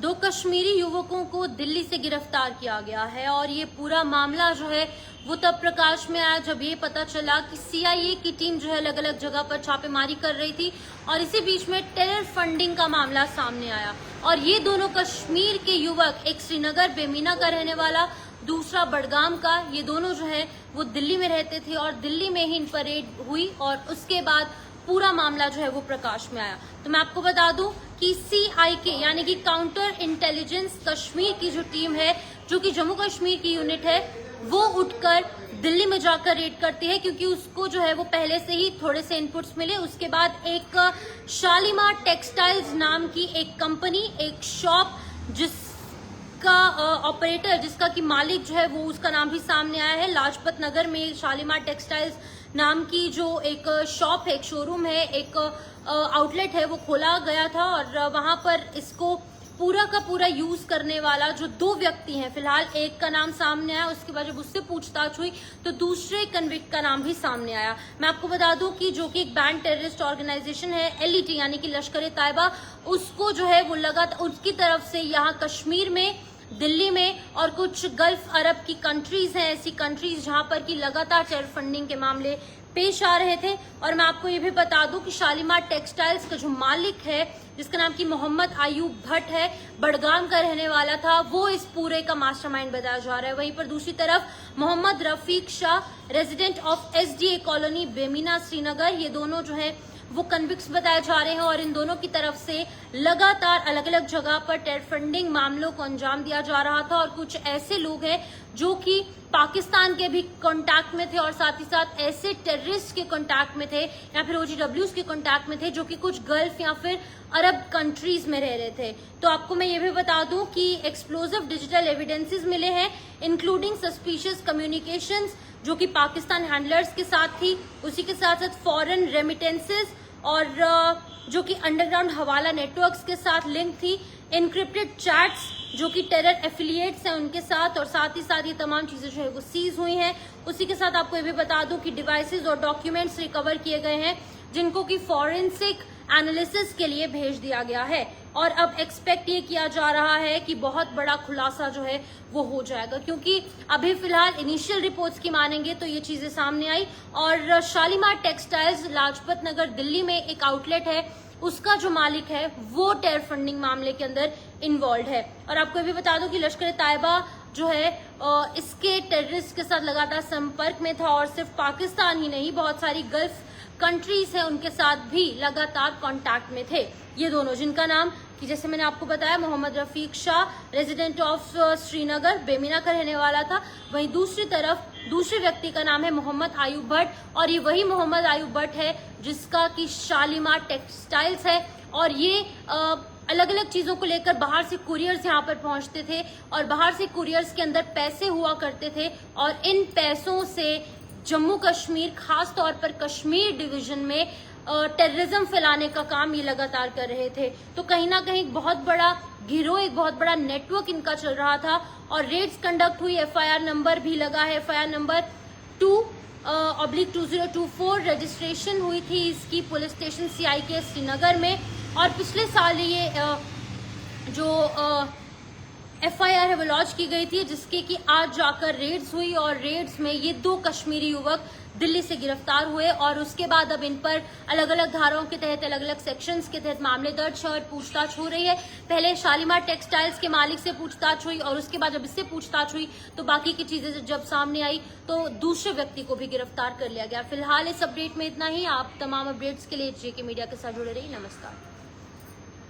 दो कश्मीरी युवकों को दिल्ली से गिरफ्तार किया गया है और ये पूरा मामला जो है वो तब प्रकाश में आया जब ये पता चला कि सीआईए की टीम जो है अलग अलग जगह पर छापेमारी कर रही थी और इसी बीच में टेरर फंडिंग का मामला सामने आया। और ये दोनों कश्मीर के युवक, एक श्रीनगर बेमीना का रहने वाला, दूसरा बडगाम का, ये दोनों जो है वो दिल्ली में रहते थे और दिल्ली में ही इन पर रेड हुई और उसके बाद पूरा मामला जो है वो प्रकाश में आया। तो मैं आपको बता दूं कि CIK यानी कि काउंटर इंटेलिजेंस कश्मीर की जो टीम है, जो कि जम्मू कश्मीर की यूनिट है, वो उठकर दिल्ली में जाकर रेड करती है क्योंकि उसको जो है वो पहले से ही थोड़े से इनपुट्स मिले। उसके बाद एक शालीमार टेक्सटाइल्स नाम की एक कंपनी, एक शॉप जिसका ऑपरेटर, जिसका की मालिक जो है वो उसका नाम भी सामने आया है। लाजपत नगर में शालीमार टेक्सटाइल्स नाम की जो एक शॉप है, एक शोरूम है, एक आउटलेट है, वो खोला गया था और वहां पर इसको पूरा का पूरा यूज करने वाला जो दो व्यक्ति हैं, फिलहाल एक का नाम सामने आया, उसके बाद जब उससे पूछताछ हुई तो दूसरे कन्विक्ट का नाम भी सामने आया। मैं आपको बता दूं कि जो कि एक बैंड टेररिस्ट ऑर्गेनाइजेशन है LET यानी कि लश्कर ए तैयबा, उसको जो है वो लगातार उसकी तरफ से यहाँ कश्मीर में, दिल्ली में और कुछ गल्फ अरब की कंट्रीज हैं, ऐसी कंट्रीज जहां पर की लगातार टेरर फंडिंग के मामले पेश आ रहे थे। और मैं आपको ये भी बता दूं कि शालीमार टेक्सटाइल्स का जो मालिक है, जिसका नाम की मोहम्मद आयूब भट्ट है, बडगाम का रहने वाला था, वो इस पूरे का मास्टरमाइंड बताया जा रहा है। वहीं पर दूसरी तरफ Mohammad Rafiq Shah, resident of SDA colony Bemina Srinagar, ये दोनों जो है वो कन्विक्ट्स बताए जा रहे हैं और इन दोनों की तरफ से लगातार अलग अलग जगह पर टेरर फंडिंग मामलों को अंजाम दिया जा रहा था। और कुछ ऐसे लोग हैं जो कि पाकिस्तान के भी कांटेक्ट में थे और साथ ही साथ ऐसे टेररिस्ट के कांटेक्ट में थे या फिर OGWs के कांटेक्ट में थे जो कि कुछ गल्फ या फिर अरब कंट्रीज में रह रहे थे। तो आपको मैं ये भी बता दूं कि एक्सप्लोजिव डिजिटल एविडेंसेस मिले हैं, इंक्लूडिंग सस्पिशियस कम्युनिकेशंस जो कि पाकिस्तान हैंडलर्स के साथ थी, उसी के साथ साथ फॉरेन रेमिटेंसेस और जो कि अंडरग्राउंड हवाला नेटवर्क्स के साथ लिंक थी, इनक्रिप्टेड चैट्स जो कि टेरर एफिलिएट्स हैं उनके साथ, और साथ ही साथ ये तमाम चीजें जो है वो सीज हुई हैं। उसी के साथ आपको ये भी बता दूं कि डिवाइसेस और डॉक्यूमेंट्स रिकवर किए गए हैं जिनको कि फॉरेंसिक एनालिसिस के लिए भेज दिया गया है। और अब एक्सपेक्ट ये किया जा रहा है कि बहुत बड़ा खुलासा जो है वो हो जाएगा, क्योंकि अभी फिलहाल इनिशियल रिपोर्ट्स की मानेंगे तो ये चीजें सामने आई। और शालीमार टेक्सटाइल्स लाजपत नगर दिल्ली में एक आउटलेट है, उसका जो मालिक है वो टेरर फंडिंग मामले के अंदर इन्वॉल्व है। और आपको ये भी बता दूं कि लश्कर ए तैयबा जो है इसके टेररिस्ट के साथ लगातार संपर्क में था और सिर्फ पाकिस्तान ही नहीं, बहुत सारी गल्फ कंट्रीज है उनके साथ भी लगातार कांटेक्ट में थे ये दोनों, जिनका नाम कि जैसे मैंने आपको बताया मोहम्मद रफीक शाह, रेजिडेंट ऑफ श्रीनगर बेमीना का रहने वाला था। वहीं दूसरी तरफ दूसरे व्यक्ति का नाम है मोहम्मद आयूब भट्ट और ये वही मोहम्मद आयूब भट्ट है जिसका कि शालीमार टेक्सटाइल्स है। और ये अलग अलग चीजों को लेकर बाहर से कुरियर्स यहाँ पर पहुंचते थे और बाहर से कुरियर्स के अंदर पैसे हुआ करते थे और इन पैसों से जम्मू कश्मीर, खास तौर पर कश्मीर डिवीजन में टेररिज्म फैलाने का काम ये लगातार कर रहे थे। तो कहीं ना कहीं बहुत बड़ा गिरोह, एक बहुत बड़ा नेटवर्क इनका चल रहा था और रेड्स कंडक्ट हुई। FIR नंबर भी लगा है, FIR नंबर 2/2024 रजिस्ट्रेशन हुई थी इसकी पुलिस स्टेशन CIK श्रीनगर में। और पिछले साल ये जो FIR है वो लॉन्च की गई थी, जिसके कि आज जाकर रेड्स हुई और रेड्स में ये दो कश्मीरी युवक दिल्ली से गिरफ्तार हुए और उसके बाद अब इन पर अलग अलग धाराओं के तहत, अलग अलग सेक्शंस के तहत मामले दर्ज है और पूछताछ हो रही है। पहले शालीमार टेक्सटाइल्स के मालिक से पूछताछ हुई और उसके बाद जब इससे पूछताछ हुई तो बाकी की चीजें जब सामने आई तो दूसरे व्यक्ति को भी गिरफ्तार कर लिया गया। फिलहाल इस अपडेट में इतना ही। आप तमाम अपडेट्स के लिए JK मीडिया के साथ जुड़े रहिए। नमस्कार।